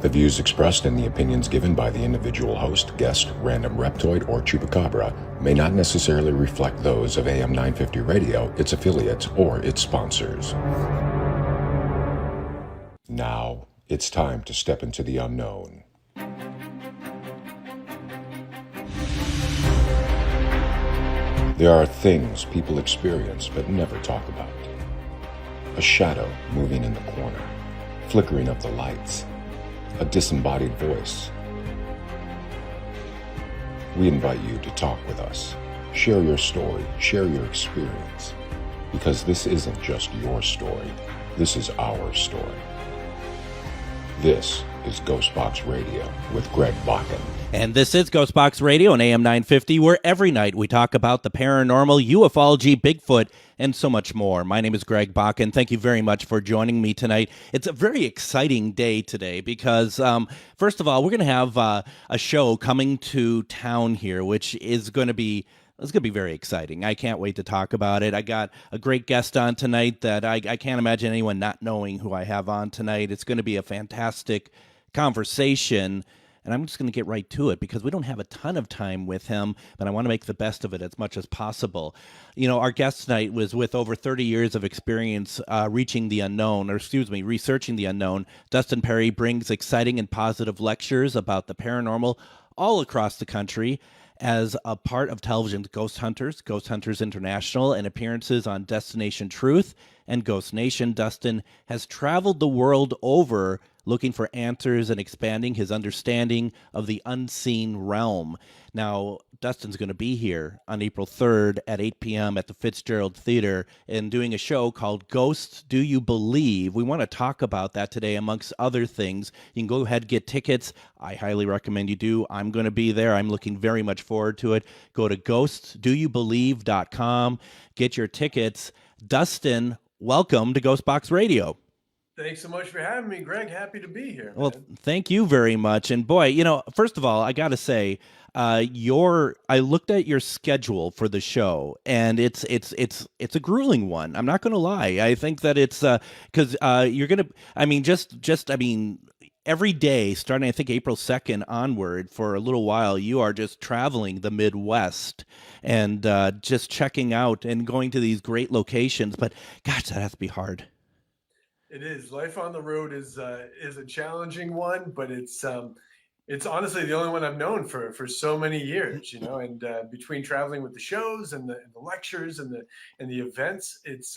The views expressed and the opinions given by the individual host, guest, random reptoid, or chupacabra may not necessarily reflect those of AM 950 Radio, its affiliates, or its sponsors. Now, it's time to step into the unknown. There are things people experience but never talk about. A shadow moving in the corner, flickering of the lights, a disembodied voice. We invite you to talk with us. Share your story, share your experience, because this isn't just your story, this is our story. This is Ghostbox Radio with Greg Bakken. And this is Ghostbox Radio on AM 950, where every night we talk about the paranormal, ufology, Bigfoot, and so much more. My name is Greg Bakken. Thank you very much for joining me tonight. It's a very exciting day today because, first of all, we're going to have a show coming to town here, which is going to be very exciting. I can't wait to talk about it. I got a great guest on tonight that I can't imagine anyone not knowing who I have on tonight. It's going to be a fantastic conversation, and I'm just going to get right to it because we don't have a ton of time with him, but I want to make the best of it as much as possible. You know, our guest tonight was with over 30 years of experience researching the unknown. Dustin Perry brings exciting and positive lectures about the paranormal all across the country as a part of television's Ghost Hunters International, and appearances on Destination Truth and Ghost Nation. Dustin has traveled the world over looking for answers and expanding his understanding of the unseen realm. Now, Dustin's going to be here on April 3rd at 8 p.m. at the Fitzgerald Theater and doing a show called Ghosts Do You Believe? We want to talk about that today, amongst other things. You can go ahead and get tickets. I highly recommend you do. I'm going to be there. I'm looking very much forward to it. Go to ghostsdoyoubelieve.com. Get your tickets. Dustin, welcome to Ghostbox Radio. Thanks so much for having me, Greg. Happy to be here. Well, thank you very much. And boy, you know, first of all, I got to say, I looked at your schedule for the show, and it's a grueling one. I'm not going to lie. I think that it's because you're gonna. Every day, starting I think April 2nd onward, for a little while, you are just traveling the Midwest and just checking out and going to these great locations. But gosh, that has to be hard. It is. Life on the road is a challenging one, but it's honestly the only one I've known for so many years, you know. And between traveling with the shows and the lectures and the events, it's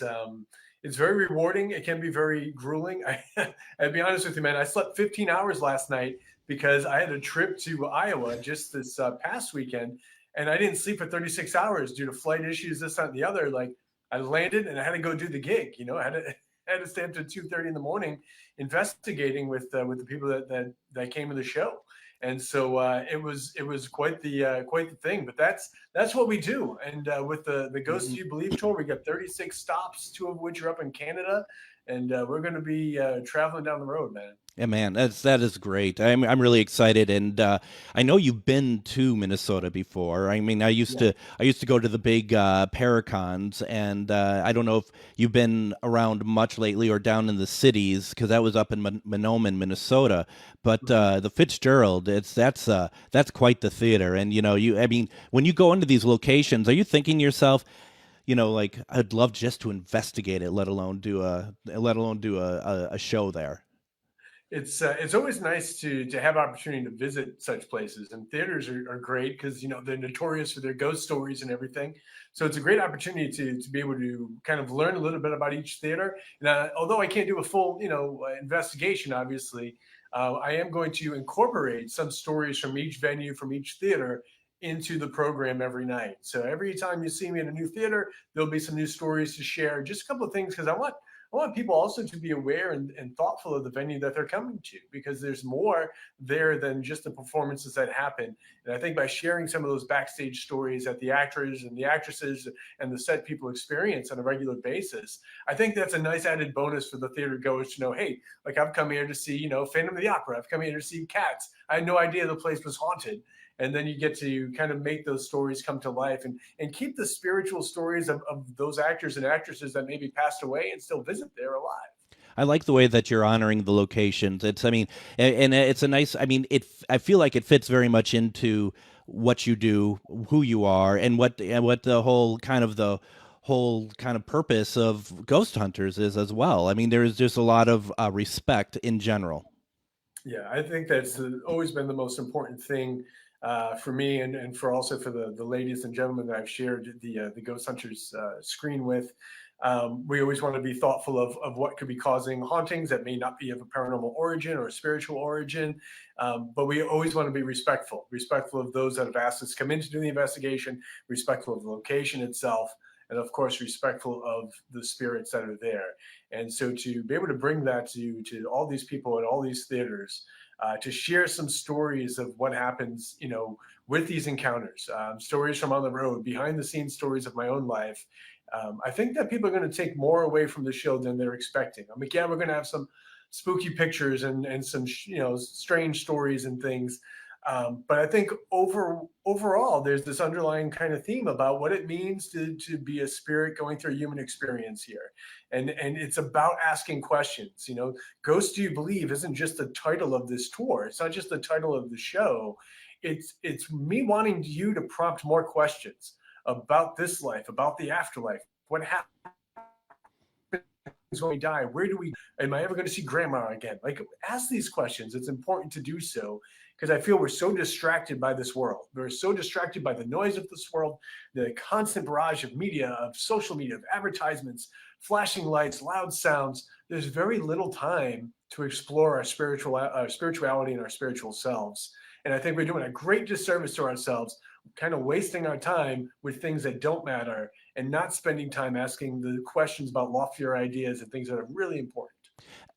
very rewarding. It can be very grueling. I'd be honest with you, man. I slept 15 hours last night because I had a trip to Iowa just this past weekend, and I didn't sleep for 36 hours due to flight issues, this, that, and the other. Like, I landed and I had to go do the gig. You know, I had to stay up to 2:30 in the morning investigating with the people that came to the show. And so it was quite the thing, but that's what we do. And with the Ghosts You Believe tour, we got 36 stops, 2 of which are up in Canada, and we're going to be traveling down the road, man. Yeah, man, that is great. I'm really excited, and I know you've been to Minnesota before. I mean, I used to go to the big Paracons, and I don't know if you've been around much lately or down in the cities, because that was up in Mahnomen, Minnesota. But the Fitzgerald, that's quite the theater. And you know, when you go into these locations, are you thinking to yourself, you know, like, I'd love just to investigate it, let alone do a show there? It's always nice to have opportunity to visit such places, and theaters are great because, you know, they're notorious for their ghost stories and everything. So it's a great opportunity to be able to kind of learn a little bit about each theater. And although I can't do a full, you know, investigation, obviously, I am going to incorporate some stories from each venue, from each theater, into the program every night. So every time you see me in a new theater, there'll be some new stories to share. Just a couple of things, because I want people also to be aware and thoughtful of the venue that they're coming to, because there's more there than just the performances that happen. And I think by sharing some of those backstage stories that the actors and the actresses and the set people experience on a regular basis, I think that's a nice added bonus for the theater goers to know, hey, like, I've come here to see, you know, Phantom of the Opera. I've come here to see Cats. I had no idea the place was haunted. And then you get to kind of make those stories come to life and keep the spiritual stories of those actors and actresses that maybe passed away and still visit there alive. I like the way that you're honoring the locations. It's, I mean, and it's a nice. I mean, I feel like it fits very much into what you do, who you are, and what the whole kind of purpose of Ghost Hunters is as well. I mean, there is just a lot of respect in general. Yeah, I think that's always been the most important thing for me, and for also for the ladies and gentlemen that I've shared the Ghost Hunters screen with. We always want to be thoughtful of what could be causing hauntings that may not be of a paranormal origin or a spiritual origin, but we always want to be respectful of those that have asked us to come in to do the investigation, respectful of the location itself, and of course respectful of the spirits that are there. And so to be able to bring that to all these people in all these theaters, to share some stories of what happens, with these encounters, stories from on the road, behind the scenes stories of my own life. I think that people are going to take more away from the show than they're expecting. I mean, yeah, we're going to have some spooky pictures and some strange stories and things. But I think overall, there's this underlying kind of theme about what it means to be a spirit going through a human experience here, and it's about asking questions. Ghost Do You Believe isn't just the title of this tour. It's not just the title of the show. It's me wanting you to prompt more questions about this life, about the afterlife. What happens when we die? Where do we? Am I ever going to see grandma again? Like, ask these questions. It's important to do so because I feel we're so distracted by this world. We're so distracted by the noise of this world, the constant barrage of media, of social media, of advertisements, flashing lights, loud sounds. There's very little time to explore our spirituality and our spiritual selves. And I think we're doing a great disservice to ourselves, kind of wasting our time with things that don't matter and not spending time asking the questions about loftier ideas and things that are really important.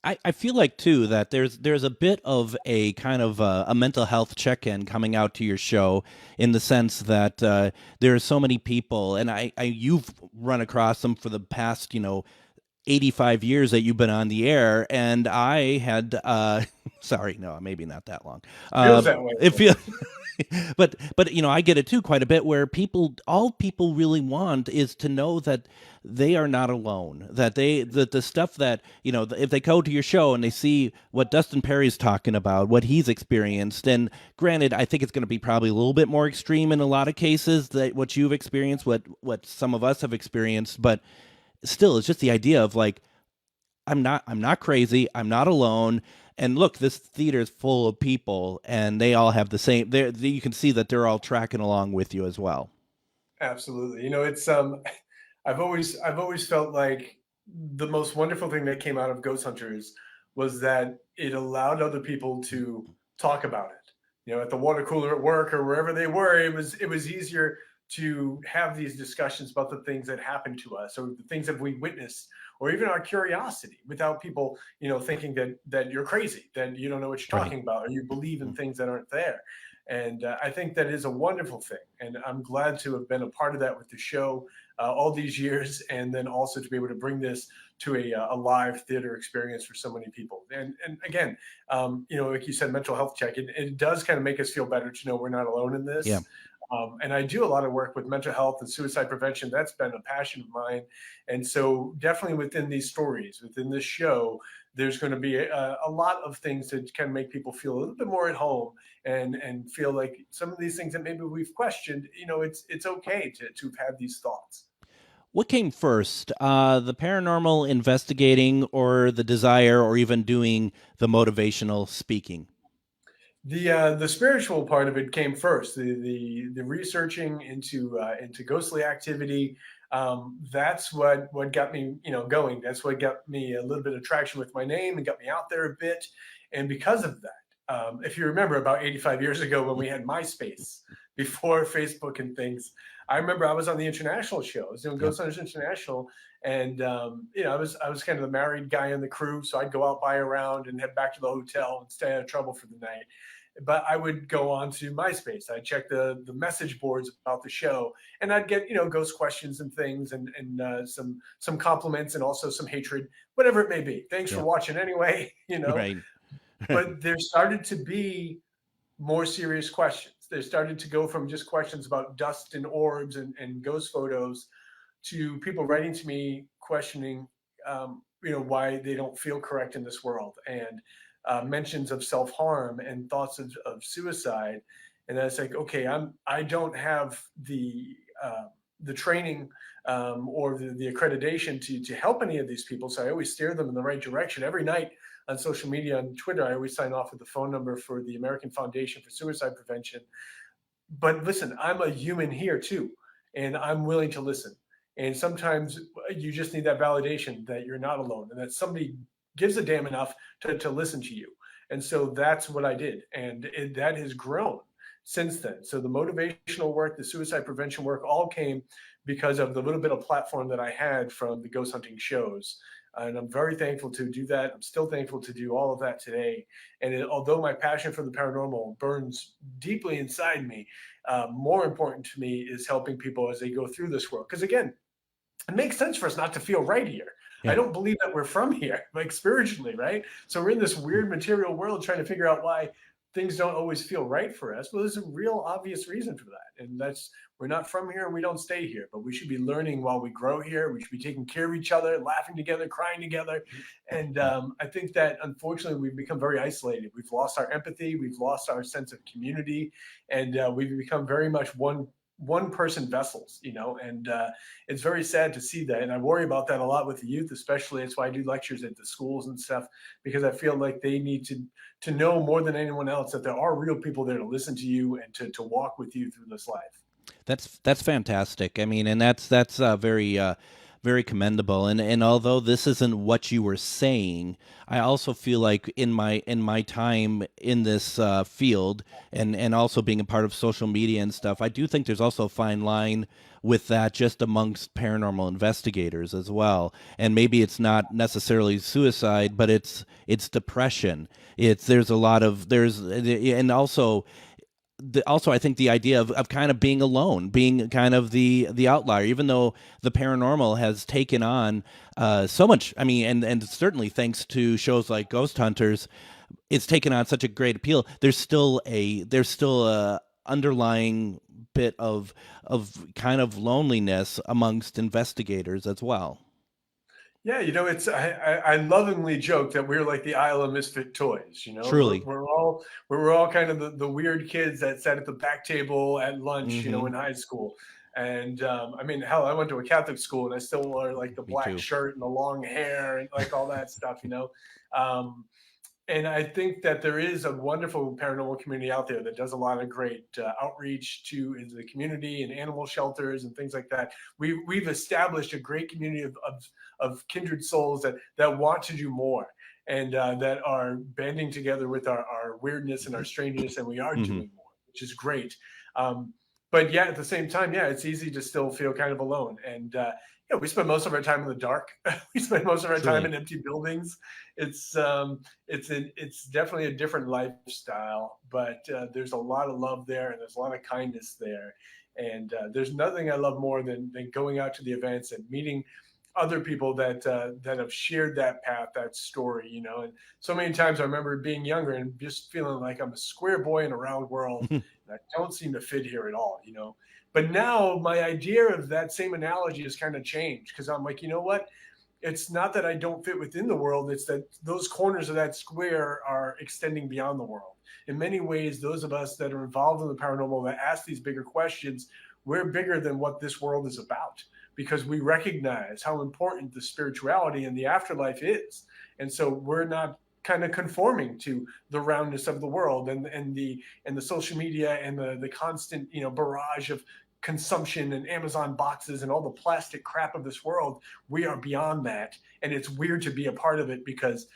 I feel like too that there's a bit of a kind of a mental health check-in coming out to your show, in the sense that there are so many people, and you've run across them for the past 85 years that you've been on the air, and I had sorry, no, maybe not that long. Feels that way. It feels but I get it too quite a bit, where all people really want is to know that they are not alone, that the stuff that if they go to your show and they see what Dustin Perry's talking about, what he's experienced, and granted, I think it's going to be probably a little bit more extreme in a lot of cases, that what you've experienced, what some of us have experienced, but still, it's just the idea of like, I'm not crazy, I'm not alone. And look, this theater is full of people, and they all have the same. You can see that they're all tracking along with you as well. Absolutely. It's I've always felt like the most wonderful thing that came out of Ghost Hunters was that it allowed other people to talk about it. At the water cooler at work or wherever they were, it was easier to have these discussions about the things that happened to us or the things that we witnessed, or even our curiosity, without people thinking that you're crazy, that you don't know what you're talking about, or you believe in things that aren't there. And I think that is a wonderful thing, and I'm glad to have been a part of that with the show all these years, and then also to be able to bring this to a live theater experience for so many people. And again, like you said, mental health check, it does kind of make us feel better to know we're not alone in this. Yeah. And I do a lot of work with mental health and suicide prevention. That's been a passion of mine. And so definitely within these stories, within this show, there's going to be a lot of things that kind of make people feel a little bit more at home and feel like some of these things that maybe we've questioned, it's okay to have these thoughts. What came first, the paranormal investigating, or the desire, or even doing the motivational speaking? The spiritual part of it came first. The researching into ghostly activity. That's what got me going. That's what got me a little bit of traction with my name and got me out there a bit. And because of that, if you remember about 85 years ago when we had MySpace before Facebook and things, I remember I was on the international show. I was doing Ghost Hunters International, and I was kind of the married guy in the crew, so I'd go out, buy around, and head back to the hotel and stay out of trouble for the night. But I would go on to MySpace. I'd check the message boards about the show, and I'd get ghost questions and things, and some compliments and also some hatred, whatever it may be. Thanks for watching anyway, Right. But there started to be more serious questions. They started to go from just questions about dust and orbs and ghost photos to people writing to me questioning, why they don't feel correct in this world, and mentions of self-harm and thoughts of suicide. And I was like, okay, I don't have the training or the accreditation to help any of these people. So I always steer them in the right direction. Every night on social media, on Twitter, I always sign off with the phone number for the American Foundation for Suicide Prevention. But listen, I'm a human here too, and I'm willing to listen. And sometimes you just need that validation that you're not alone and that somebody gives a damn enough to listen to you. And so that's what I did. And that has grown since then. So the motivational work, the suicide prevention work all came because of the little bit of platform that I had from the ghost hunting shows. And I'm very thankful to do that. I'm still thankful to do all of that today. And although my passion for the paranormal burns deeply inside me, more important to me is helping people as they go through this world. Because again, it makes sense for us not to feel right here. Yeah. I don't believe that we're from here, like spiritually, right? So we're in this weird material world trying to figure out why things don't always feel right for us. Well, there's a real obvious reason for that. And that's, we're not from here and we don't stay here, but we should be learning while we grow here. We should be taking care of each other, laughing together, crying together. And I think that unfortunately we've become very isolated. We've lost our empathy. We've lost our sense of community, and we've become very much one person vessels, and it's very sad to see that. And I worry about that a lot with the youth, especially. That's why I do lectures at the schools and stuff, because I feel like they need to know more than anyone else that there are real people there to listen to you and to walk with you through this life. That's fantastic. I mean, and that's very commendable. And although this isn't what you were saying, I also feel like in my time in this field, and also being a part of social media and stuff, I do think there's also a fine line with that just amongst paranormal investigators as well. And maybe it's not necessarily suicide, but it's depression. Also, I think the idea of kind of being alone, being kind of the outlier, even though the paranormal has taken on so much. I mean, and certainly thanks to shows like Ghost Hunters, it's taken on such a great appeal. There's still a underlying bit of kind of loneliness amongst investigators as well. Yeah, it's I lovingly joke that we're like the Isle of Misfit Toys. Truly, we're all kind of the weird kids that sat at the back table at lunch, in high school. And I mean, hell, I went to a Catholic school and I still wore like the black shirt and the long hair and like all that stuff. And I think that there is a wonderful paranormal community out there that does a lot of great outreach to the community and animal shelters and things like that. We've established a great community of kindred souls that want to do more and that are banding together with our weirdness and our strangeness, and we are doing more, which is great. But yeah, at the same time, it's easy to still feel kind of alone. And we spend most of our time in the dark. We spend most of our time in empty buildings. It's definitely a different lifestyle, but there's a lot of love there and there's a lot of kindness there. And there's nothing I love more than going out to the events and meeting other people that have shared that path, that story, And so many times I remember being younger and just feeling like I'm a square boy in a round world. And I don't seem to fit here at all, But now my idea of that same analogy has kind of changed, because I'm like, you know what? It's not that I don't fit within the world. It's that those corners of that square are extending beyond the world. In many ways, those of us that are involved in the paranormal that ask these bigger questions, we're bigger than what this world is about, because we recognize how important the spirituality and the afterlife is. And so we're not kind of conforming to the roundness of the world and the social media and the constant, barrage of consumption and Amazon boxes and all the plastic crap of this world. We are beyond that. And it's weird to be a part of it because,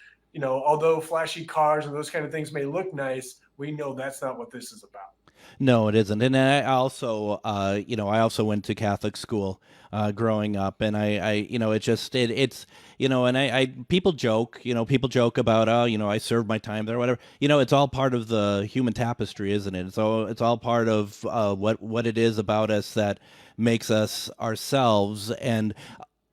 although flashy cars and those kind of things may look nice, we know that's not what this is about. No, it isn't. And I also, I also went to Catholic school growing up, and people joke about, I served my time there, whatever. It's all part of the human tapestry, isn't it? So it's all part of what it is about us that makes us ourselves. And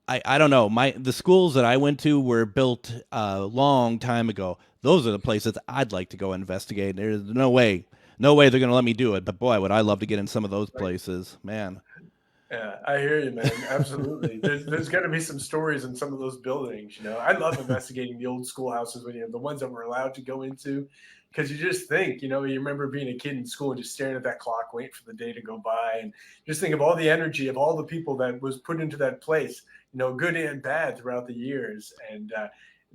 I don't know, the schools that I went to were built a long time ago. Those are the places I'd like to go investigate. There's no way they're going to let me do it. But boy, would I love to get in some of those places, man. Yeah, I hear you, man. Absolutely. There's got to be some stories in some of those buildings. I love investigating the old schoolhouses when the ones that we're allowed to go into, because you just think, you remember being a kid in school and just staring at that clock, waiting for the day to go by, and just think of all the energy of all the people that was put into that place, good and bad throughout the years, and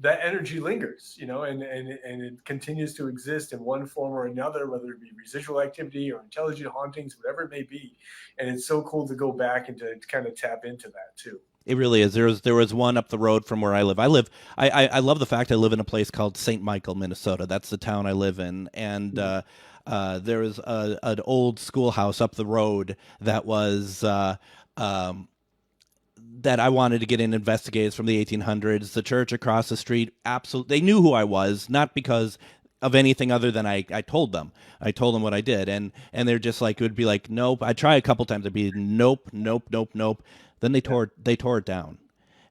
that energy lingers, and it continues to exist in one form or another, whether it be residual activity or intelligent hauntings, whatever it may be. And it's so cool to go back and to kind of tap into that too. It really is. There was one up the road from where I live. I love the fact I live in a place called St. Michael, Minnesota. That's the town I live in, and there was an old schoolhouse up the road that was. That I wanted to get in investigated from the 1800s. The church across the street, absolutely, they knew who I was, not because of anything other than I told them. I told them what I did, and they're just like, it would be like, nope. I try a couple times. It'd be nope, nope, nope, nope. Then they tore it down,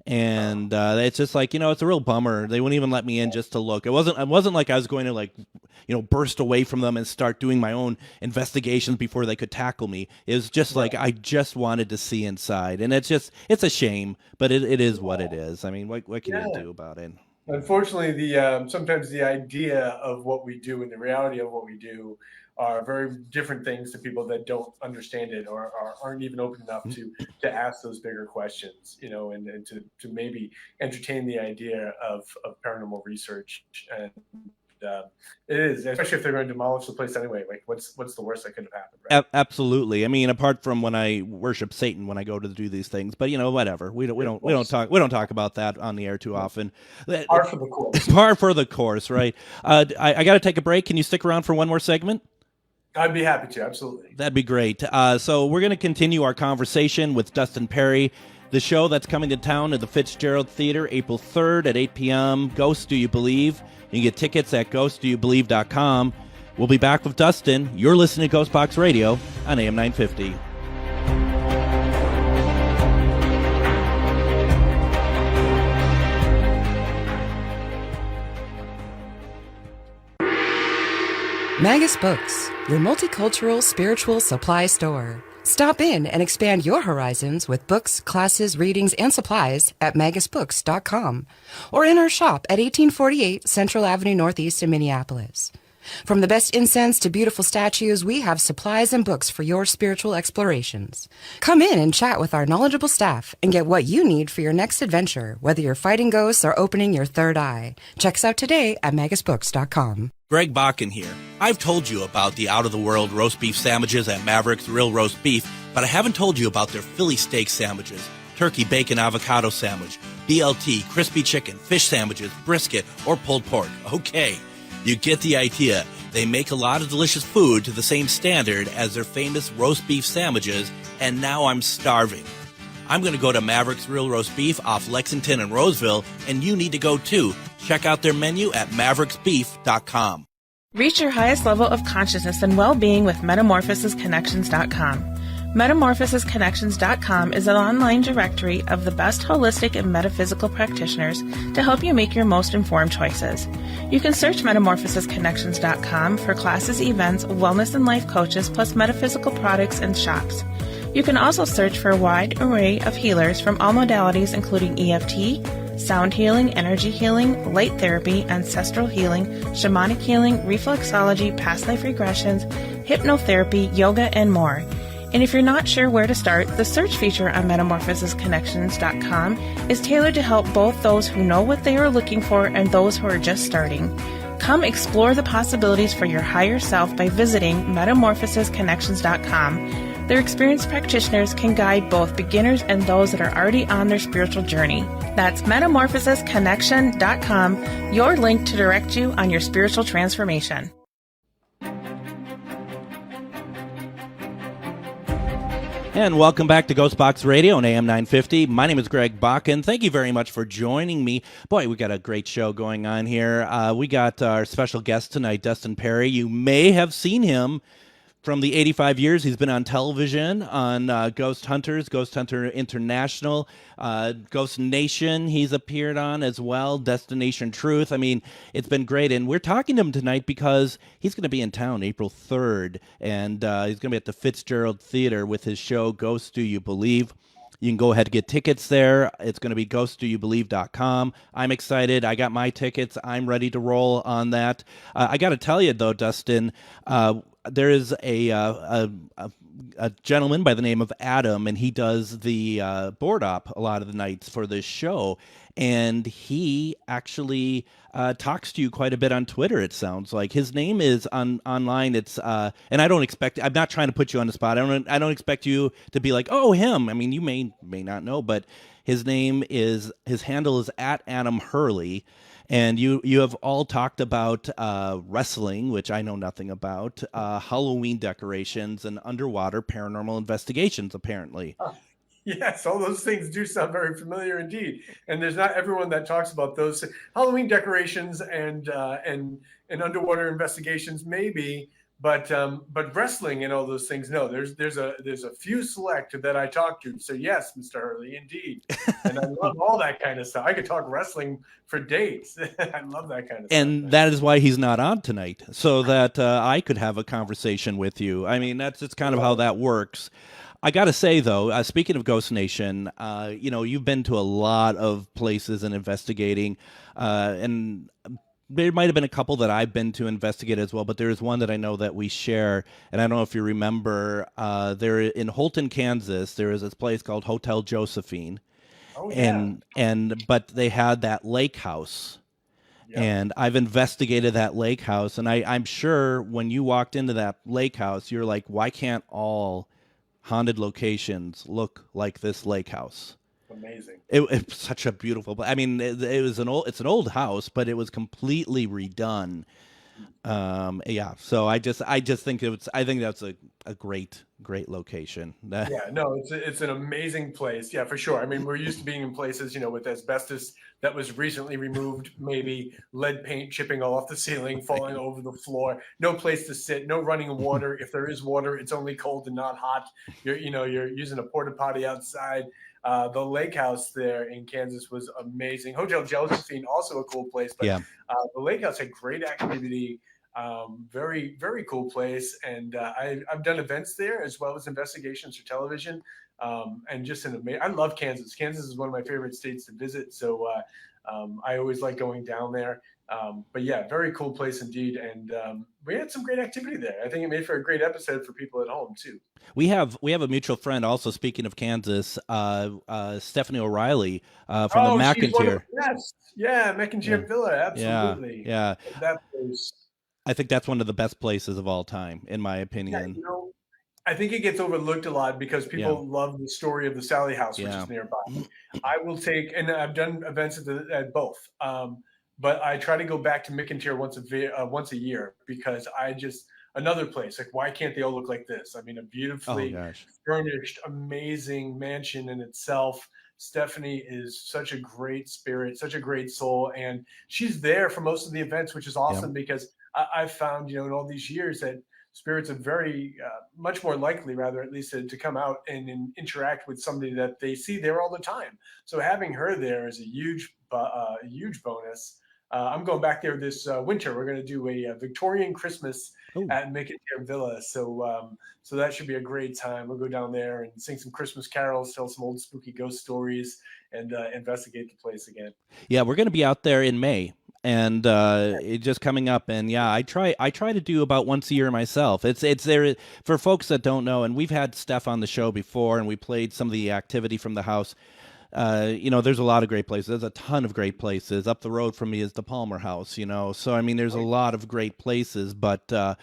and it's just like, it's a real bummer. They wouldn't even let me in just to look. It wasn't like I was going to burst away from them and start doing my own investigations before they could tackle me. It was just like I just wanted to see inside, and it's a shame, but it is what it is. I mean, what can you do about it? Unfortunately, the sometimes the idea of what we do and the reality of what we do are very different things to people that don't understand it or aren't even open enough to ask those bigger questions, and to maybe entertain the idea of paranormal research. And it is, especially if they're going to demolish the place anyway. Like, what's the worst that could have happened? Right? Absolutely. I mean, apart from when I worship Satan when I go to do these things, but whatever. We don't talk about that on the air too often. Par for the course. Par for the course, right? I got to take a break. Can you stick around for one more segment? I'd be happy to. Absolutely. That'd be great. So we're going to continue our conversation with Dustin Perry. The show that's coming to town at the Fitzgerald Theater April 3rd at 8 p.m. Ghosts Do You Believe? You can get tickets at ghostdoyoubelieve.com. We'll be back with Dustin. You're listening to Ghostbox Radio on AM 950. Magus Books, your multicultural spiritual supply store. Stop in and expand your horizons with books, classes, readings, and supplies at magusbooks.com or in our shop at 1848 Central Avenue Northeast in Minneapolis. From the best incense to beautiful statues, we have supplies and books for your spiritual explorations. Come in and chat with our knowledgeable staff and get what you need for your next adventure, whether you're fighting ghosts or opening your third eye. Check us out today at magusbooks.com. Greg Bakken here. I've told you about the out-of-the-world roast beef sandwiches at Maverick's Real Roast Beef, but I haven't told you about their Philly steak sandwiches, turkey bacon avocado sandwich, BLT, crispy chicken, fish sandwiches, brisket, or pulled pork. Okay, you get the idea. They make a lot of delicious food to the same standard as their famous roast beef sandwiches, and now I'm starving. I'm going to go to Maverick's Real Roast Beef off Lexington and Roseville, and you need to go too. Check out their menu at mavericksbeef.com. Reach your highest level of consciousness and well-being with metamorphosisconnections.com. Metamorphosisconnections.com is an online directory of the best holistic and metaphysical practitioners to help you make your most informed choices. You can search metamorphosisconnections.com for classes, events, wellness and life coaches, plus metaphysical products and shops. You can also search for a wide array of healers from all modalities, including EFT, sound healing, energy healing, light therapy, ancestral healing, shamanic healing, reflexology, past life regressions, hypnotherapy, yoga, and more. And if you're not sure where to start, the search feature on metamorphosisconnections.com is tailored to help both those who know what they are looking for and those who are just starting. Come explore the possibilities for your higher self by visiting metamorphosisconnections.com. Their experienced practitioners can guide both beginners and those that are already on their spiritual journey. That's metamorphosisconnection.com, your link to direct you on your spiritual transformation. And welcome back to Ghostbox Radio on AM 950. My name is Greg Bakken. Thank you very much for joining me. Boy, we got a great show going on here. We got our special guest tonight, Dustin Perry. You may have seen him From the 85 years he's been on television on Ghost Hunters, Ghost Hunter International, Ghost Nation he's appeared on as well, Destination Truth. I mean, it's been great. And we're talking to him tonight because he's going to be in town April 3rd, and he's going to be at the Fitzgerald Theater with his show, Ghosts Do You Believe? You can go ahead and get tickets there. It's going to be ghostdoyoubelieve.com. I'm excited. I got my tickets. I'm ready to roll on that. I got to tell you, though, Dustin, there is a gentleman by the name of Adam, and he does the board op a lot of the nights for this show. And he actually talks to you quite a bit on Twitter, it sounds like. His name is online. It's and I'm not trying to put you on the spot. I don't expect you to be like, oh, him. I mean, you may not know, but his handle is at Adam Hurley. And you have all talked about wrestling, which I know nothing about, Halloween decorations, and underwater paranormal investigations, apparently. Yes, all those things do sound very familiar indeed. And there's not everyone that talks about those Halloween decorations and underwater investigations, maybe, but wrestling and all those things. No, there's a few select that I talk to. So yes, Mr. Hurley, indeed. And I love all that kind of stuff. I could talk wrestling for days. I love that kind of stuff. And that is why he's not on tonight, so that I could have a conversation with you. I mean, it's kind of how that works. I got to say, though, speaking of Ghost Nation, you've been to a lot of places and investigating, and there might have been a couple that I've been to investigate as well, but there is one that I know that we share, and I don't know if you remember, there in Holton, Kansas, there is this place called Hotel Josephine, oh, yeah. But they had that lake house. Yep. And I've investigated that lake house, and I'm sure when you walked into that lake house, you're like, why can't all haunted locations look like this lake house? Amazing. It's such a beautiful. I mean, it's an old house, but it was completely redone. Yeah. So I just think I think that's a great location. Yeah. No, it's an amazing place. Yeah, for sure. I mean, we're used to being in places, with asbestos that was recently removed, maybe lead paint chipping off the ceiling, falling over the floor, no place to sit, no running water. If there is water, it's only cold and not hot. You're using a porta potty outside. The lake house there in Kansas was amazing. Hotel Josephine, also a cool place, but yeah. The lake house had great activity. Very, very cool place. And I've done events there as well as investigations for television. And just I love Kansas. Kansas is one of my favorite states to visit. So I always like going down there. But yeah, very cool place indeed. And we had some great activity there. I think it made for a great episode for people at home too. We have a mutual friend also, speaking of Kansas, Stephanie O'Reilly from the McIntyre. Yes. Yeah, McIntyre Villa. Absolutely. Yeah. That place. I think that's one of the best places of all time, in my opinion. Yeah, I think it gets overlooked a lot because people love the story of the Sally House, which is nearby. I will take, and I've done events at both. But I try to go back to McIntyre once a year because another place, like, why can't they all look like this? I mean, a beautifully furnished, amazing mansion in itself. Stephanie is such a great spirit, such a great soul. And she's there for most of the events, which is awesome because I've found, in all these years that spirits are very much more likely, rather, at least to come out and interact with somebody that they see there all the time. So having her there is a huge bonus. I'm going back there this winter. We're going to do a Victorian Christmas at McIntyre Villa. So that should be a great time. We'll go down there and sing some Christmas carols, tell some old spooky ghost stories, and investigate the place again. Yeah, we're going to be out there in May. And it's just coming up, and I try to do about once a year myself. It's there for folks that don't know, and we've had Steph on the show before, and we played some of the activity from the house. There's a lot of great places. There's a ton of great places. Up the road from me is the Palmer House. So I mean, there's a lot of great places, but the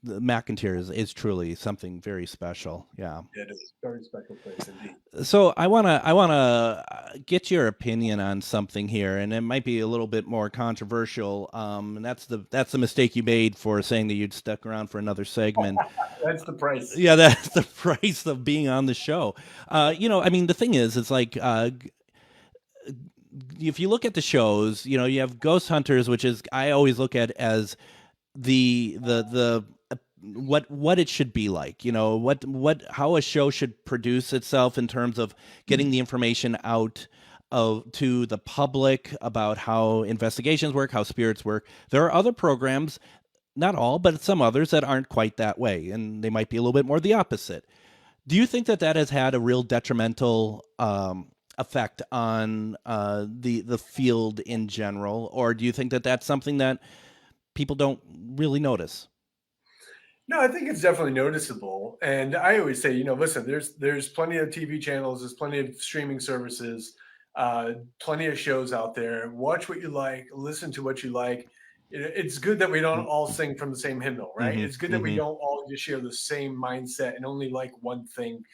McIntyre is truly something very special. Yeah, it is a very special place indeed. So I wanna get your opinion on something here, and it might be a little bit more controversial. And that's the mistake you made for saying that you'd stuck around for another segment. That's the price. Yeah, that's the price of being on the show. I mean, the thing is, it's like if you look at the shows, you have Ghost Hunters, which is I always look at as the what it should be like, how a show should produce itself in terms of getting the information out to the public about how investigations work, how spirits work. There are other programs, not all, but some others that aren't quite that way, and they might be a little bit more the opposite. Do you think that has had a real detrimental effect on the field in general, or do you think that that's something that people don't really notice? No, I think it's definitely noticeable. And I always say, listen, there's plenty of TV channels, there's plenty of streaming services, plenty of shows out there. Watch what you like, listen to what you like. It's good that we don't all sing from the same hymnal, right? Mm-hmm. It's good that we don't all just share the same mindset and only like one thing.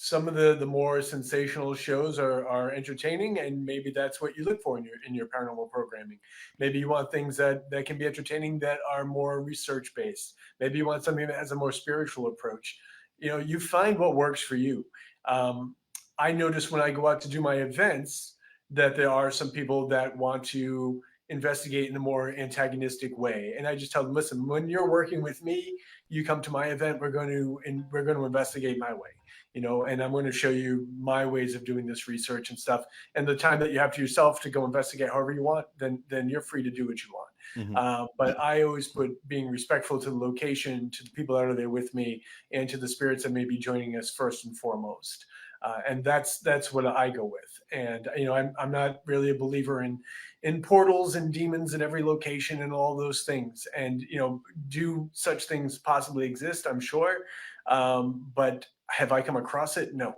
Some of the more sensational shows are entertaining, and maybe that's what you look for in your paranormal programming. Maybe you want things that can be entertaining that are more research based. Maybe you want something that has a more spiritual approach. You find what works for you. I notice when I go out to do my events that there are some people that want to investigate in a more antagonistic way, and I just tell them, listen, when you're working with me, you come to my event, we're going to investigate my way. And I'm going to show you my ways of doing this research and stuff. And the time that you have to yourself to go investigate however you want, then you're free to do what you want. Mm-hmm. But I always put being respectful to the location, to the people that are there with me, and to the spirits that may be joining us first and foremost. And that's what I go with. And I'm not really a believer in portals and demons in every location and all those things. And do such things possibly exist? I'm sure. But have I come across it? No.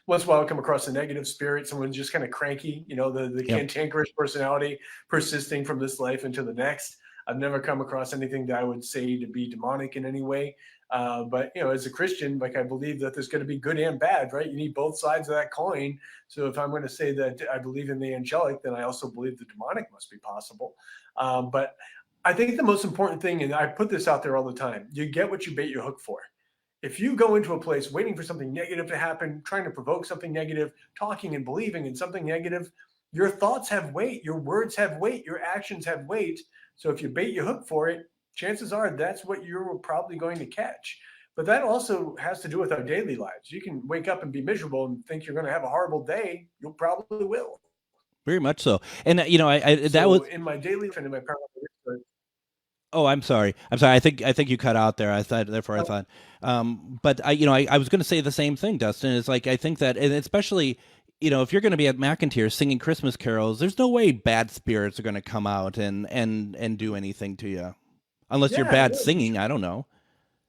Once in a while I come across a negative spirit, someone's just kind of cranky, the cantankerous personality persisting from this life into the next. I've never come across anything that I would say to be demonic in any way. But as a Christian, I believe that there's going to be good and bad, right? You need both sides of that coin. So if I'm going to say that I believe in the angelic, then I also believe the demonic must be possible. But I think the most important thing, and I put this out there all the time, you get what you bait your hook for. If you go into a place waiting for something negative to happen, trying to provoke something negative, talking and believing in something negative, your thoughts have weight, your words have weight, your actions have weight. So if you bait your hook for it, chances are that's what you're probably going to catch. But that also has to do with our daily lives. You can wake up and be miserable and think you're going to have a horrible day. You'll probably will. Very much so. And that was in my daily life and in my paranormal research. Oh, I'm sorry. I think you cut out there. I thought. But I was going to say the same thing, Dustin. It's like I think that, and especially, if you're going to be at McIntyre singing Christmas carols, there's no way bad spirits are going to come out and do anything to you, unless you're bad singing. I don't know.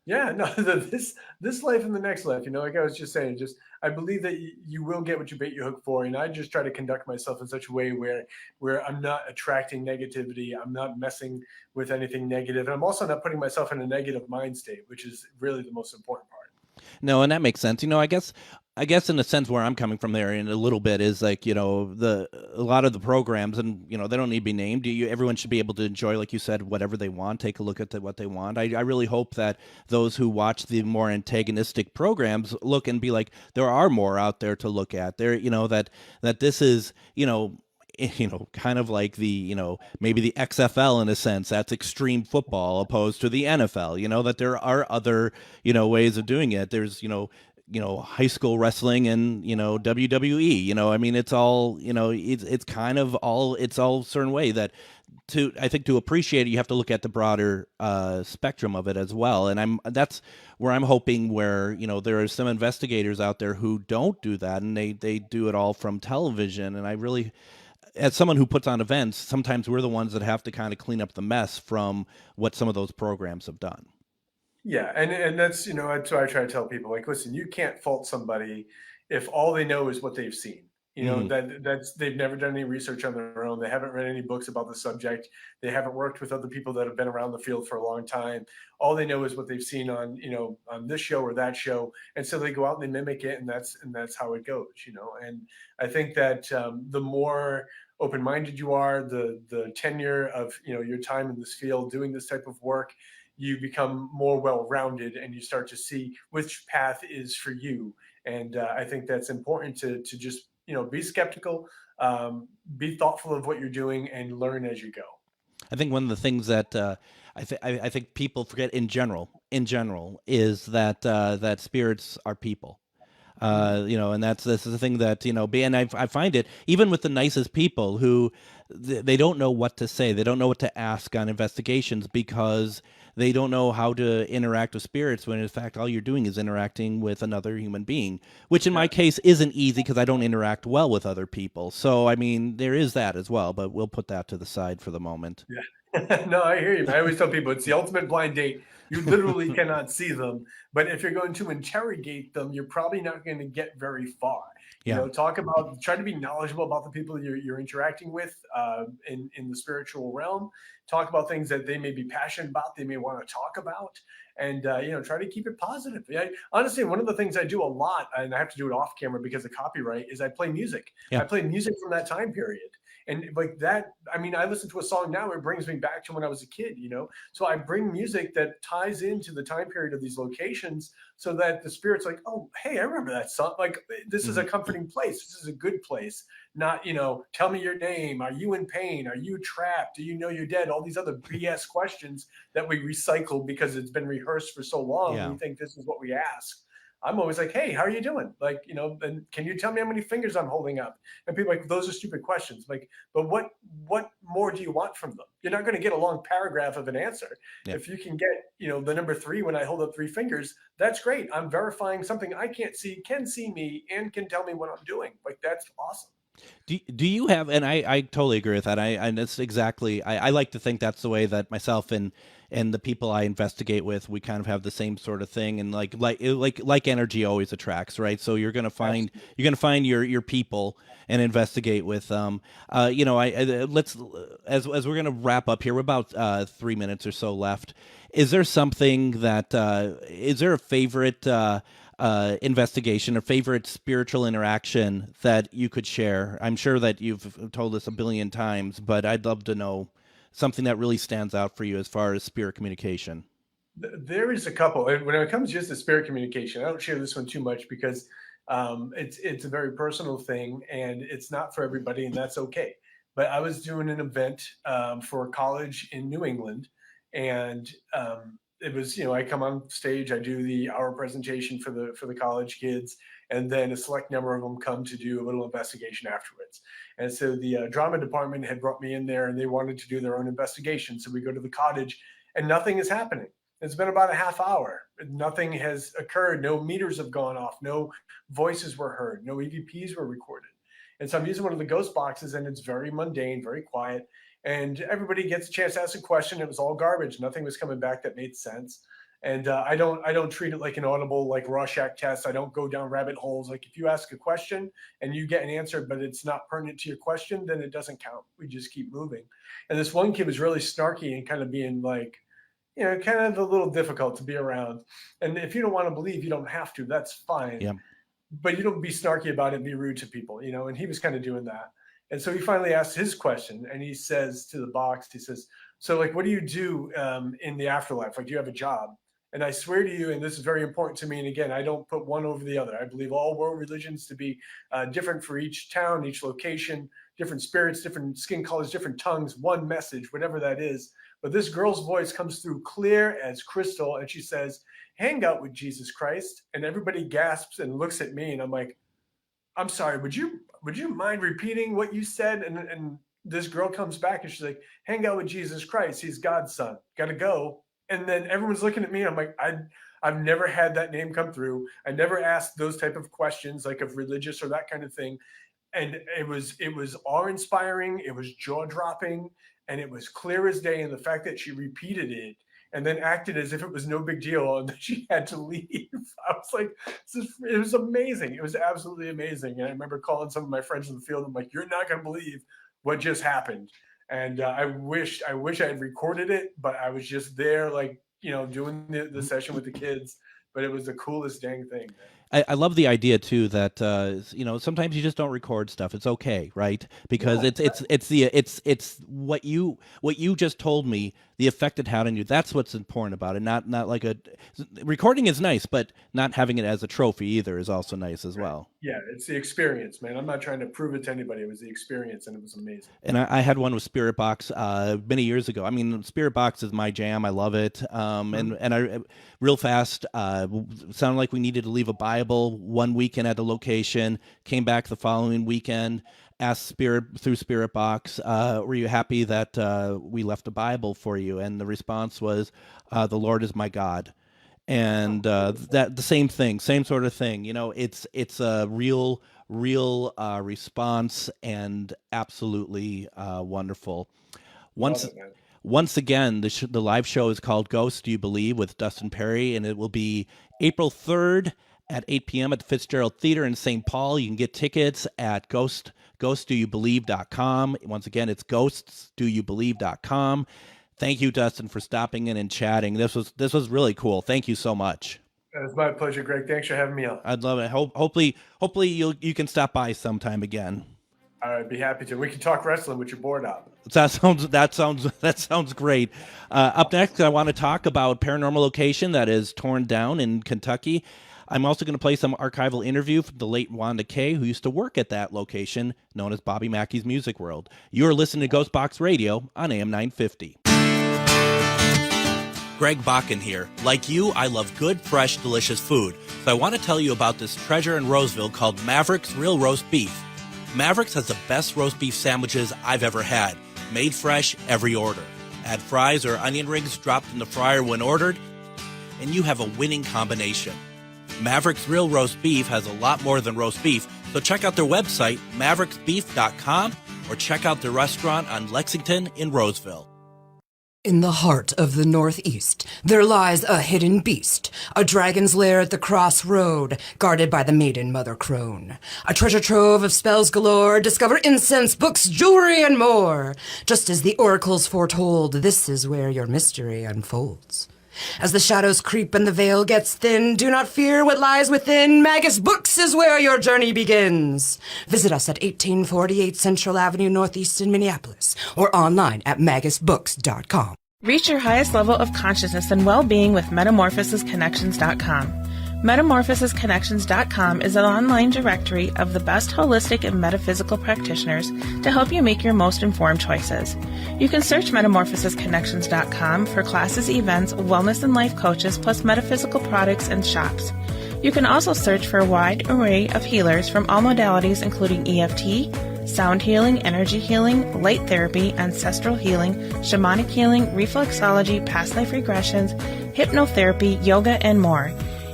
Yeah, no, this life and the next life, like I was just saying, I believe that you will get what you bait your hook for. And I just try to conduct myself in such a way where I'm not attracting negativity. I'm not messing with anything negative. And I'm also not putting myself in a negative mind state, which is really the most important part. No, and that makes sense. I guess in a sense where I'm coming from there in a little bit is like, a lot of the programs, and, they don't need to be named. Everyone should be able to enjoy, like you said, whatever they want, take a look at what they want. I really hope that those who watch the more antagonistic programs look and be like, there are more out there to look at there, that this is, kind of like the, maybe the XFL in a sense, that's extreme football opposed to the NFL, that there are other, ways of doing it. There's, high school wrestling and, WWE, I mean, it's all, it's kind of all, it's all a certain way that I think to appreciate it, you have to look at the broader spectrum of it as well. And that's where I'm hoping where, there are some investigators out there who don't do that and they do it all from television. And I really, as someone who puts on events, sometimes we're the ones that have to kind of clean up the mess from what some of those programs have done. Yeah, and that's that's what I try to tell people. Like, listen, you can't fault somebody if all they know is what they've seen. That's they've never done any research on their own. They haven't read any books about the subject. They haven't worked with other people that have been around the field for a long time. All they know is what they've seen on on this show or that show, and so they go out and they mimic it, and that's how it goes. And I think that the more open-minded you are, the tenure of your time in this field doing this type of work, you become more well-rounded and you start to see which path is for you. And I think that's important to just, be skeptical, be thoughtful of what you're doing and learn as you go. I think one of the things that I think people forget in general is that that spirits are people. And this is the thing that, and I find it even with the nicest people who they don't know what to say. They don't know what to ask on investigations because they don't know how to interact with spirits when in fact all you're doing is interacting with another human being, which in my case isn't easy because I don't interact well with other people. So, I mean, there is that as well, but we'll put that to the side for the moment. Yeah. No, I hear you. I always tell people it's the ultimate blind date. You literally cannot see them, but if you're going to interrogate them, you're probably not going to get very far. Yeah. Try to be knowledgeable about the people you're interacting with in the spiritual realm. Talk about things that they may be passionate about, they may want to talk about, and try to keep it positive. Honestly, one of the things I do a lot, and I have to do it off camera because of copyright, is I play music. Yeah. I play music from that time period. And like that, I mean, I listen to a song now, it brings me back to when I was a kid, So I bring music that ties into the time period of these locations so that the spirit's like, oh, hey, I remember that song. Like, this is a comforting place. This is a good place. Not, tell me your name. Are you in pain? Are you trapped? Do you know you're dead? All these other BS questions that we recycle because it's been rehearsed for so long. Yeah. We think this is what we ask. I'm always like, hey, how are you doing? Like, and can you tell me how many fingers I'm holding up? And people are like, those are stupid questions. Like, but what more do you want from them? You're not going to get a long paragraph of an answer. Yep. If you can get, the number 3 when I hold up 3 fingers, that's great. I'm verifying something I can't see, can see me, and can tell me what I'm doing. Like, that's awesome. Do you have, and I totally agree with that. And it's exactly, I like to think that's the way that myself and the people I investigate with, we kind of have the same sort of thing. And like energy always attracts, right? So you're going to find your people and investigate with them. Let's, as we're going to wrap up here, we're about 3 minutes or so left. Is there something that, is there a favorite, investigation or favorite spiritual interaction that you could share? I'm sure that you've told us a billion times, but I'd love to know something that really stands out for you as far as spirit communication. There is a couple. And when it comes just to spirit communication, I don't share this one too much because it's a very personal thing and it's not for everybody, and that's okay. But I was doing an event for a college in New England, and it was, I come on stage, I do the hour presentation for the college kids, and then a select number of them come to do a little investigation afterwards. And so the drama department had brought me in there, and they wanted to do their own investigation. So we go to the cottage, and nothing is happening. It's been about a half hour. Nothing has occurred. No meters have gone off. No voices were heard. No EVPs were recorded. And so I'm using one of the ghost boxes, and it's very mundane, very quiet. And everybody gets a chance to ask a question. It was all garbage. Nothing was coming back that made sense. And I don't treat it like an audible, like Rorschach test. I don't go down rabbit holes. Like if you ask a question and you get an answer, but it's not pertinent to your question, then it doesn't count. We just keep moving. And this one kid was really snarky and kind of being like, kind of a little difficult to be around. And if you don't want to believe, you don't have to. That's fine. Yeah. But you don't be snarky about it and be rude to people, and he was kind of doing that. And so he finally asked his question, and he says to the box, he says, so like, what do you do in the afterlife? Like, do you have a job? And I swear to you, and this is very important to me, and again, I don't put one over the other. I believe all world religions to be different for each town, each location, different spirits, different skin colors, different tongues, one message, whatever that is. But this girl's voice comes through clear as crystal, and she says, hang out with Jesus Christ. And everybody gasps and looks at me, and I'm like, I'm sorry, would you mind repeating what you said? And this girl comes back and she's like, hang out with Jesus Christ. He's God's son. Gotta go. And then everyone's looking at me. I'm like, I've never had that name come through. I never asked those type of questions, like of religious or that kind of thing. And it was awe-inspiring. It was jaw-dropping, and it was clear as day. And the fact that she repeated it and then acted as if it was no big deal and that she had to leave. I was like, it was amazing. It was absolutely amazing. And I remember calling some of my friends in the field. I'm like, you're not going to believe what just happened. And I wish I had recorded it, but I was just there, like, doing the session with the kids. But it was the coolest dang thing. I love the idea too that sometimes you just don't record stuff. It's okay, right? Because it's what you just told me, the effect it had on you. That's what's important about it. Not like recording is nice, but not having it as a trophy either is also nice as well. Yeah, it's the experience, man. I'm not trying to prove it to anybody. It was the experience, and it was amazing. And I had one with Spirit Box many years ago. I mean, Spirit Box is my jam. I love it. And I real fast sounded like we needed to leave a Bible one weekend at a location. Came back the following weekend. Asked Spirit Box, were you happy that we left a Bible for you? And the response was, "The Lord is my God." And that the same thing, same sort of thing. You know, it's a real response, and absolutely wonderful. Once Love it, man. once again, the live show is called Ghost Do You Believe with Dustin Perry, and it will be April 3rd at 8 p.m. at the Fitzgerald Theater in St. Paul. You can get tickets at ghostdoyoubelieve.com. Once again, it's ghostsdoyoubelieve.com. Thank you, Dustin, for stopping in and chatting. This was really cool. Thank you so much. It's my pleasure, Greg. Thanks for having me on. I'd love it. Hopefully you can stop by sometime again. I'd be happy to. We can talk wrestling with your board out. That sounds great. Up next, I want to talk about Paranormal Location that is torn down in Kentucky. I'm also going to play some archival interview from the late Wanda Kay, who used to work at that location, known as Bobby Mackey's Music World. You are listening to Ghostbox Radio on AM 950. Greg Bakken here. Like you, I love good, fresh, delicious food. So I want to tell you about this treasure in Roseville called Maverick's Real Roast Beef. Maverick's has the best roast beef sandwiches I've ever had. Made fresh every order. Add fries or onion rings dropped in the fryer when ordered, and you have a winning combination. Maverick's Real Roast Beef has a lot more than roast beef, so check out their website, mavericksbeef.com, or check out their restaurant on Lexington in Roseville. In the heart of the Northeast, there lies a hidden beast, a dragon's lair at the crossroad, guarded by the maiden Mother Crone. A treasure trove of spells galore, discover incense, books, jewelry, and more. Just as the oracles foretold, this is where your mystery unfolds. As the shadows creep and the veil gets thin, do not fear what lies within. Magus Books is where your journey begins. Visit us at 1848 Central Avenue Northeast in Minneapolis, or online at magusbooks.com. Reach your highest level of consciousness and well-being with metamorphosisconnections.com. Metamorphosisconnections.com is an online directory of the best holistic and metaphysical practitioners to help you make your most informed choices. You can search metamorphosisconnections.com for classes, events, wellness and life coaches, plus metaphysical products and shops. You can also search for a wide array of healers from all modalities, including EFT, sound healing, energy healing, light therapy, ancestral healing, shamanic healing, reflexology, past life regressions, hypnotherapy, yoga, and more.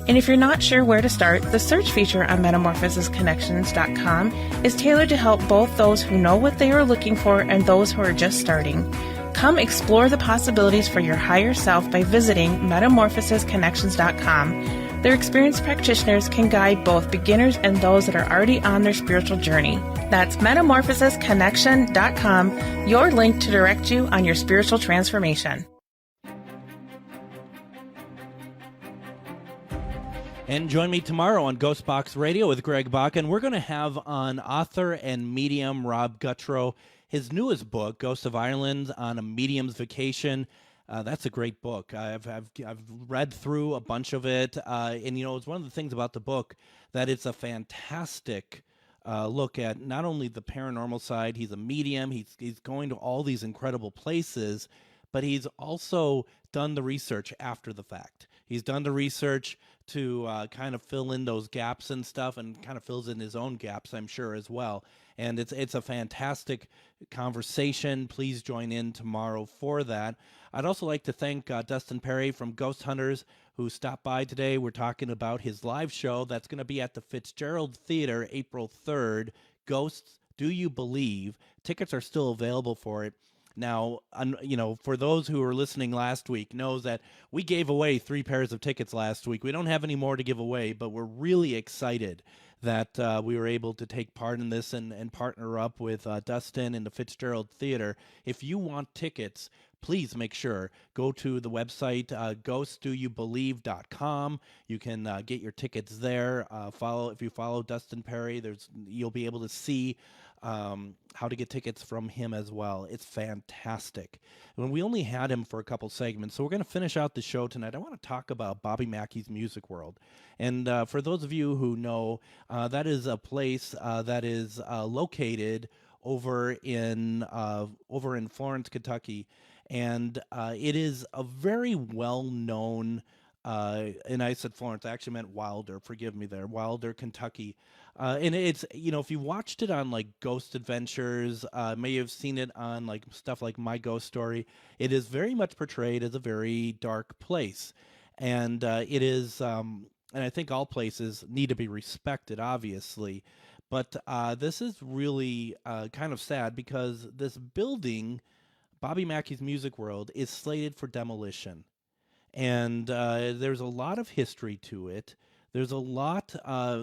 And if you're not sure where to start, the search feature on metamorphosisconnections.com is tailored to help both those who know what they are looking for and those who are just starting. Come explore the possibilities for your higher self by visiting metamorphosisconnections.com. Their experienced practitioners can guide both beginners and those that are already on their spiritual journey. That's metamorphosisconnection.com, your link to direct you on your spiritual transformation. And join me tomorrow on Ghostbox Radio with Greg Bakken. We're going to have on author and medium Rob Guttrow, his newest book, Ghosts of Ireland on a Medium's Vacation. That's a great book. I've read through a bunch of it, and it's one of the things about the book that it's a fantastic look at not only the paranormal side. He's a medium. He's going to all these incredible places, but he's also done the research after the fact. He's done the research to kind of fill in those gaps and stuff, and kind of fills in his own gaps, I'm sure, as well. And it's a fantastic conversation. Please join in tomorrow for that. I'd also like to thank Dustin Perry from Ghost Hunters, who stopped by today. We're talking about his live show that's going to be at the Fitzgerald Theater April 3rd. Ghosts Do You Believe? Tickets are still available for it. Now, for those who were listening last week, knows that we gave away 3 pairs of tickets last week. We don't have any more to give away, but we're really excited that we were able to take part in this and partner up with Dustin and the Fitzgerald Theater. If you want tickets, please make sure, go to the website, ghostdoyoubelieve.com. You can get your tickets there. If you follow Dustin Perry, you'll be able to see how to get tickets from him as well. It's fantastic. And we only had him for a couple segments, so we're going to finish out the show tonight. I want to talk about Bobby Mackey's Music World. And for those of you who know, that is a place that is located over in Florence, Kentucky, and it is a very well-known. And I said Florence, I actually meant Wilder. Forgive me there, Wilder, Kentucky. And it's, if you watched it on like Ghost Adventures, may have seen it on like stuff like My Ghost Story. It is very much portrayed as a very dark place, and it is. And I think all places need to be respected, obviously. But this is really kind of sad because this building, Bobby Mackey's Music World, is slated for demolition. And there's a lot of history to it. There's a lot.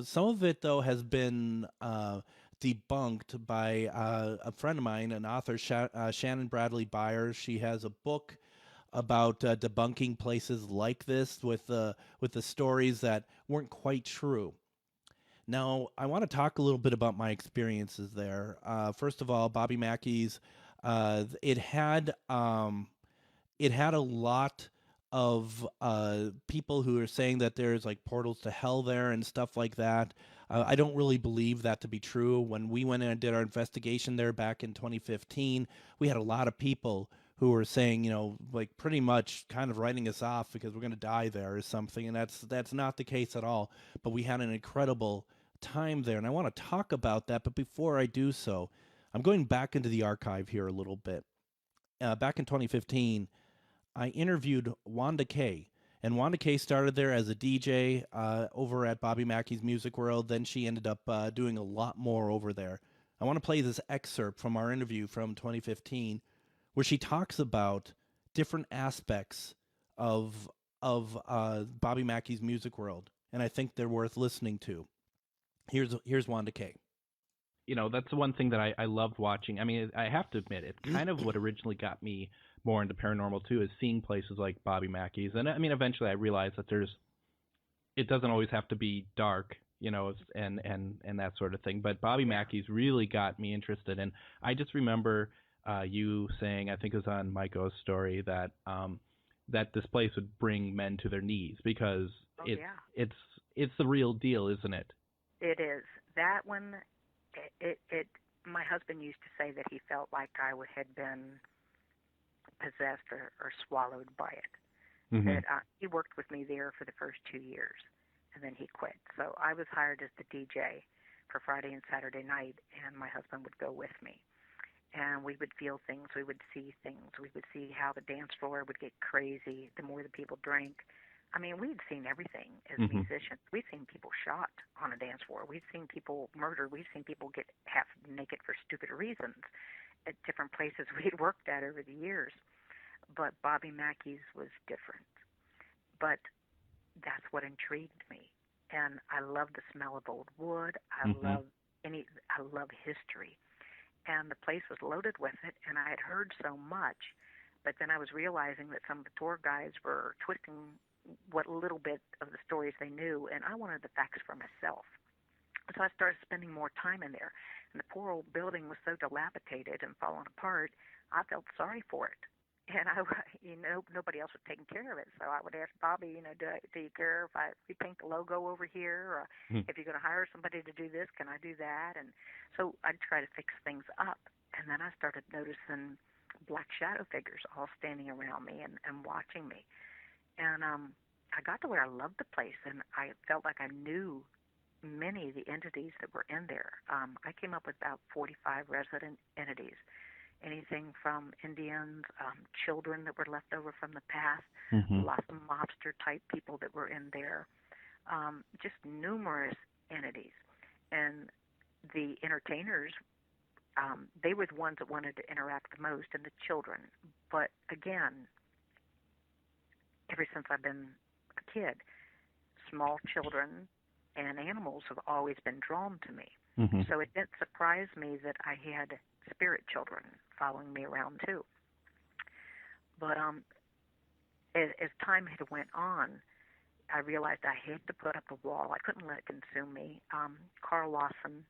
Some of it, though, has been debunked by a friend of mine, an author, Shannon Bradley Byers. She has a book about debunking places like this with the stories that weren't quite true. Now, I want to talk a little bit about my experiences there. First of all, Bobby Mackey's, it had a lot of people who are saying that there's like portals to hell there and stuff like that. I don't really believe that to be true. When we went in and did our investigation there back in 2015, we had a lot of people who were saying, like pretty much kind of writing us off because we're going to die there or something. And that's not the case at all. But we had an incredible time there. And I want to talk about that. But before I do so, I'm going back into the archive here a little bit. Back in 2015, I interviewed Wanda Kay. And Wanda Kay started there as a DJ over at Bobby Mackey's Music World. Then she ended up doing a lot more over there. I want to play this excerpt from our interview from 2015 where she talks about different aspects of Bobby Mackey's Music World, and I think they're worth listening to. Here's Wanda Kay. That's the one thing that I loved watching. I mean, I have to admit, it's kind of what originally got me more into paranormal too, is seeing places like Bobby Mackey's. And I mean, eventually I realized that it doesn't always have to be dark, and that sort of thing. But Bobby Mackey's really got me interested. And I just remember you saying, I think it was on My Ghost Story, that that this place would bring men to their knees because it's the real deal, isn't it? It is. That one, my husband used to say that he felt like I had been possessed or swallowed by it. Mm-hmm. That he worked with me there for the first 2 years, and then he quit. So I was hired as the DJ for Friday and Saturday night, and my husband would go with me. And we would feel things, we would see things, we would see how the dance floor would get crazy the more the people drank. I mean, we'd seen everything as musicians. We'd seen people shot on a dance floor. We'd seen people murdered. We've seen people get half naked for stupid reasons at different places we'd worked at over the years. But Bobby Mackey's was different. But that's what intrigued me. And I love the smell of old wood. I love history. And the place was loaded with it, and I had heard so much. But then I was realizing that some of the tour guides were twisting what little bit of the stories they knew, and I wanted the facts for myself. So I started spending more time in there. And the poor old building was so dilapidated and falling apart, I felt sorry for it. And nobody else was taking care of it. So I would ask Bobby, do you care if we paint the logo over here? Or if you're going to hire somebody to do this, can I do that? And so I'd try to fix things up. And then I started noticing black shadow figures all standing around me and watching me. And I got to where I loved the place, and I felt like I knew many of the entities that were in there. I came up with about 45 resident entities. Anything from Indians, children that were left over from the past, lots of mobster-type people that were in there, just numerous entities. And the entertainers, they were the ones that wanted to interact the most, and the children. But again, ever since I've been a kid, small children and animals have always been drawn to me. So it didn't surprise me that I had spirit children following me around too. But as time had went on, I realized I had to put up a wall. I couldn't let it consume me. Carl Lawson,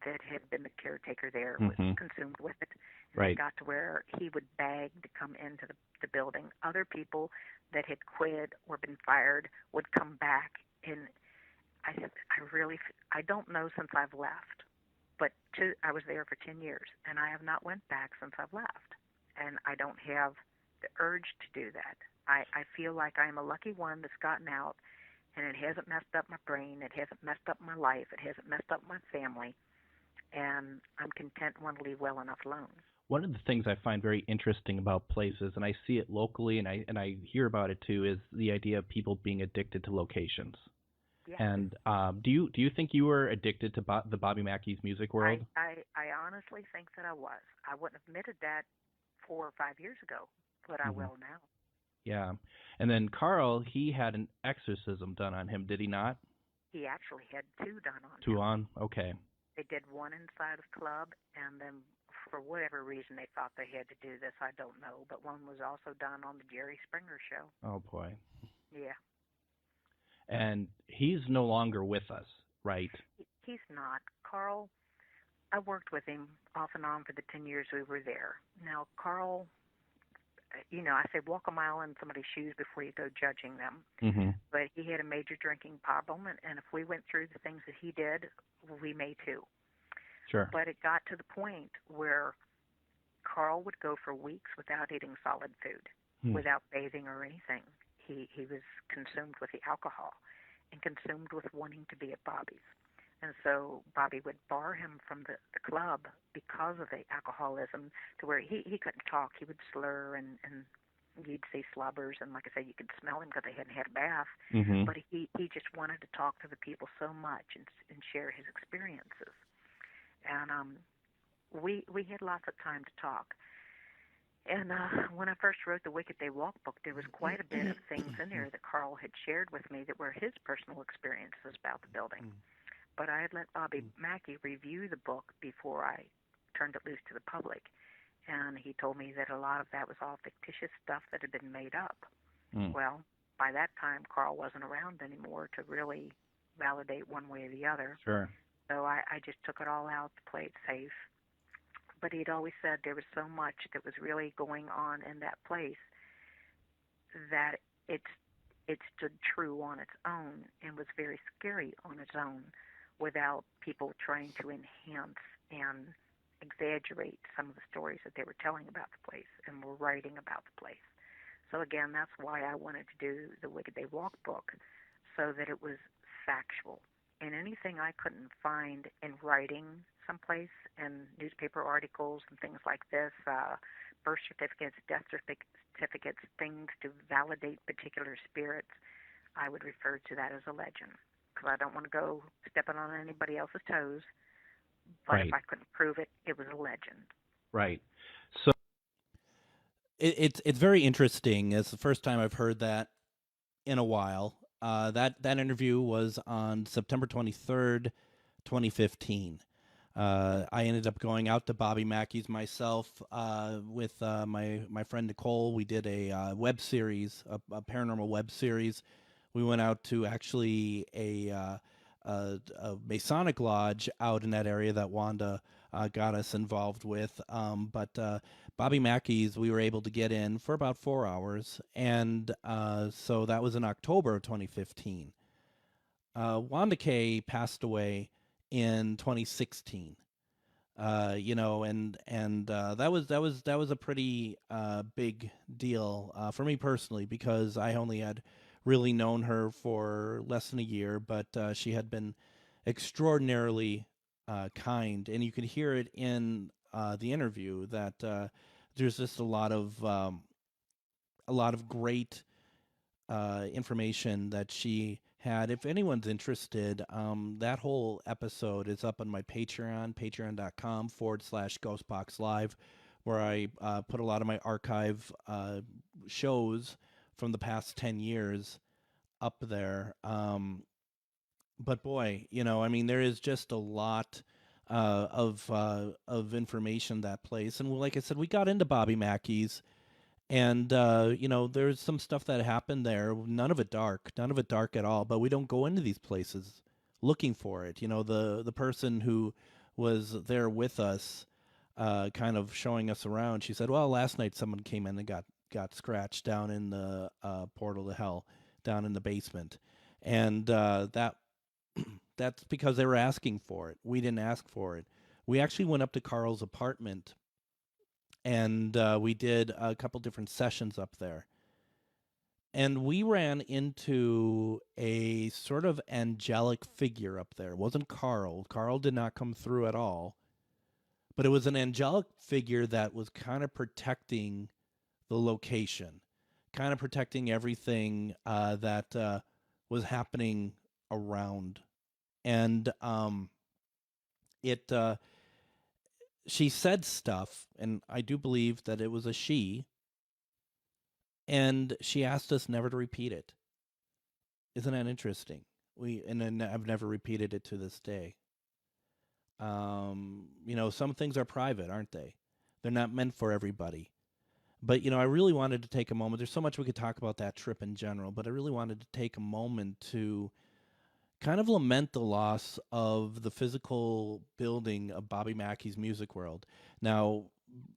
that had been the caretaker there, was consumed with it. And it got to where he would beg to come into the building. Other people that had quit or been fired would come back. And I don't know since I've left, but I was there for 10 years, and I have not went back since I've left. And I don't have the urge to do that. I feel like I'm a lucky one that's gotten out, and it hasn't messed up my brain, it hasn't messed up my life, it hasn't messed up my family, and I'm content and want to leave well enough alone. One of the things I find very interesting about places, and I see it locally, and I hear about it too, is the idea of people being addicted to locations. Yes. And do you think you were addicted to the Bobby Mackey's music world? I honestly think that I was. I wouldn't have admitted that 4 or 5 years ago, but I will now. Yeah. And then Carl, he had an exorcism done on him, did he not? He actually had 2 done on him. 2 on? Okay. They did one inside the club, and then for whatever reason they thought they had to do this, I don't know. But one was also done on the Jerry Springer show. Oh, boy. Yeah. And he's no longer with us, right? He's not. Carl, I worked with him off and on for the 10 years we were there. Now, Carl, I say walk a mile in somebody's shoes before you go judging them. Mm-hmm. But he had a major drinking problem, and if we went through the things that he did, we may too. Sure. But it got to the point where Carl would go for weeks without eating solid food, without bathing or anything. He was consumed with the alcohol and consumed with wanting to be at Bobby's. And so Bobby would bar him from the club because of the alcoholism, to where he couldn't talk. He would slur, and you'd see slubbers, and like I say, you could smell him because they hadn't had a bath. Mm-hmm. But he just wanted to talk to the people so much and share his experiences. And we had lots of time to talk. And when I first wrote the Wicked They Walk book, there was quite a bit of things in there that Carl had shared with me that were his personal experiences about the building. But I had let Bobby Mackey review the book before I turned it loose to the public. And he told me that a lot of that was all fictitious stuff that had been made up. Well, by that time, Carl wasn't around anymore to really validate one way or the other. Sure. So I just took it all out to play it safe. But he'd always said there was so much that was really going on in that place that it stood true on its own and was very scary on its own, without people trying to enhance and exaggerate some of the stories that they were telling about the place and were writing about the place. So again, that's why I wanted to do the Wicked They Walk book, so that it was factual. And anything I couldn't find in writing someplace, in newspaper articles and things like this, birth certificates, death certificates, things to validate particular spirits, I would refer to that as a legend, because I don't want to go stepping on anybody else's toes. But if I couldn't prove it, it was a legend. Right. So it's very interesting. It's the first time I've heard that in a while. That interview was on September 23rd, 2015. I ended up going out to Bobby Mackey's myself with my friend Nicole. We did a web series, a paranormal web series. We went out to actually a Masonic lodge out in that area that Wanda got us involved with. But Bobby Mackey's, we were able to get in for about 4 hours. And so that was in October of 2015. Wanda Kay passed away in 2016. And that was a pretty big deal for me personally, because I only had really known her for less than a year, but she had been extraordinarily kind, and you could hear it in the interview that there's just a lot of great information that she had. If anyone's interested, that whole episode is up on my Patreon, patreon.com/Ghostbox Live, where I put a lot of my archive shows from the past 10 years up there. But boy, there is just a lot of information that place. And like I said, we got into Bobby Mackey's, And, there's some stuff that happened there. None of it dark at all. But we don't go into these places looking for it. The person who was there with us, kind of showing us around, she said, well, last night someone came in and got scratched down in the portal to hell, down in the basement. And that's because they were asking for it. We didn't ask for it. We actually went up to Carl's apartment, and we did a couple different sessions up there. And we ran into a sort of angelic figure up there. It wasn't Carl. Carl did not come through at all. But it was an angelic figure that was kind of protecting the location, kind of protecting everything that was happening around. And she said stuff, and I do believe that it was a she, and she asked us never to repeat it. Isn't that interesting? And I've never repeated it to this day. Some things are private, aren't they? They're not meant for everybody. But, I really wanted to take a moment. There's so much we could talk about that trip in general, but I really wanted to take a moment to kind of lament the loss of the physical building of Bobby Mackey's Music World. Now,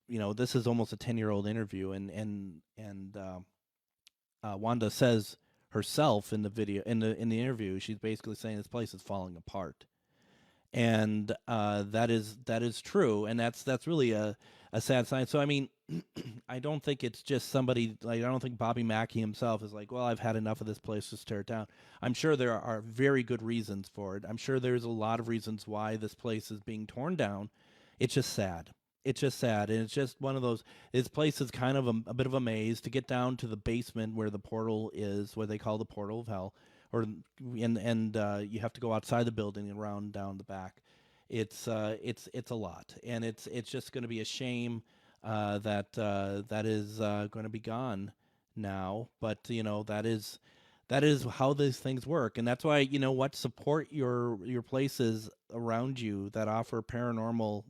this is almost a 10-year-old interview, and Wanda says herself in the video, in the interview, she's basically saying this place is falling apart. And that is true, and that's really a sad sign. So I mean, I don't think it's just somebody, like, I don't think Bobby Mackey himself is like, well, I've had enough of this place, just tear it down. I'm sure there are very good reasons for it. I'm sure there's a lot of reasons why this place is being torn down. It's just sad. It's just sad, and it's just one of those. This place is kind of a bit of a maze. To get down to the basement where the portal is, what they call the portal of hell, and you have to go outside the building and round down the back. It's a lot, and it's just going to be a shame that is going to be gone now. But that is how these things work, and that's why support your places around you that offer paranormal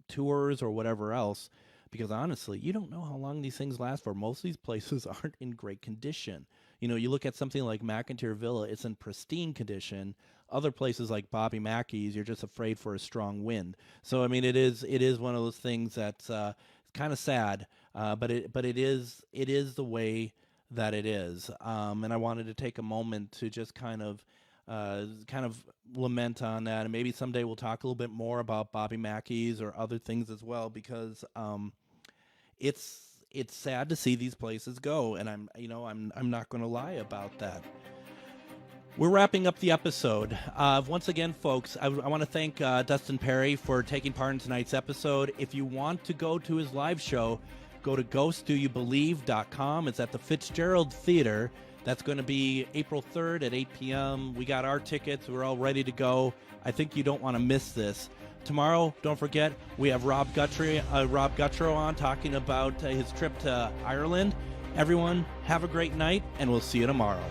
tours or whatever else, because honestly, you don't know how long these things last for. Most of these places aren't in great condition. You look at something like McIntyre Villa, it's in pristine condition. Other places like Bobby Mackey's, you're just afraid for a strong wind. So I mean, it is one of those things that's kind of sad, but it is the way that it is. And I wanted to take a moment to just kind of lament on that, and maybe someday we'll talk a little bit more about Bobby Mackey's or other things as well, because it's sad to see these places go, and I'm not going to lie about that. We're wrapping up the episode. Once again, folks, I want to thank Dustin Perry for taking part in tonight's episode. If you want to go to his live show, go to ghostdoyoubelieve.com. It's at the Fitzgerald Theater. That's going to be April 3rd at 8 p.m. We got our tickets. We're all ready to go. I think you don't want to miss this. Tomorrow, don't forget, we have Rob Gutrow on talking about his trip to Ireland. Everyone, have a great night, and we'll see you tomorrow.